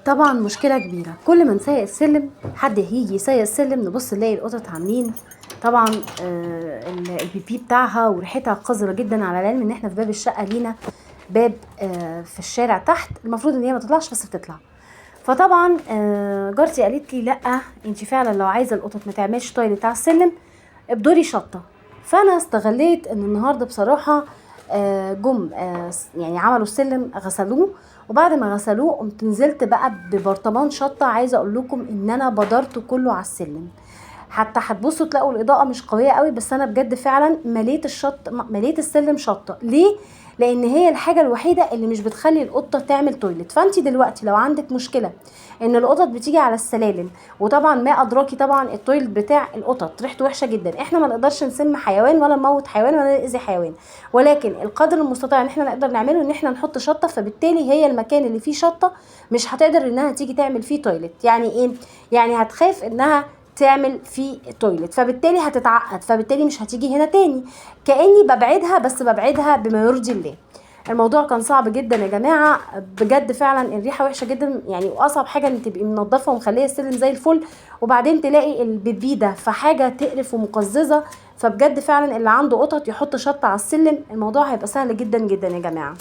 طبعا مشكلة كبيرة، كل ما نسيق السلم حد هيجي يسيق السلم نبص نلاقي القطط عاملين طبعا البيبي بتاعها وريحتها قذرة جدا، على العلم ان احنا في باب الشقة لينا باب في الشارع تحت، المفروض ان هي ما تطلعش بس بتطلع. فطبعا جارتي قالت لي لا انت فعلا لو عايزة القطط ما تعملش تويلت على السلم ابدري شطة. فانا استغليت ان النهارده بصراحة جم يعني عملوا السلم غسلوه، وبعد ما غسلوه قمت نزلت بقى ببرطمان شطه. عايزه اقول لكم ان انا بدرته كله على السلم، حتى هتبصوا تلاقوا الاضاءه مش قويه قوي، بس انا بجد فعلا مليت السلم شطه. ليه؟ لان هي الحاجه الوحيده اللي مش بتخلي القطه تعمل تويلت. فانت دلوقتي لو عندك مشكله ان القطط بتيجي على السلالم، وطبعا ما ادراكي طبعا التويلت بتاع القطط ريحته وحشه جدا، احنا ما نقدرش نسم حيوان ولا نموت حيوان ولا نأذي حيوان، ولكن القدر المستطاع ان احنا نقدر نعمله ان احنا نحط شطه. فبالتالي هي المكان اللي فيه شطه مش هتقدر انها تيجي تعمل فيه تويلت. يعني ايه؟ يعني هتخاف انها تعمل في تويلت، فبالتالي هتتعقد، فبالتالي مش هتيجي هنا تاني. كأني ببعدها، بس ببعدها بما يرضي الله. الموضوع كان صعب جدا يا جماعه، بجد فعلا الريحه وحشه جدا يعني. واصعب حاجه ان تبقي منظفه ومخليه السلم زي الفل وبعدين تلاقي البيبي ده، فحاجه تقرف ومقززه. فبجد فعلا اللي عنده قطط يحط شطه على السلم، الموضوع هيبقى سهل جدا جدا يا جماعه.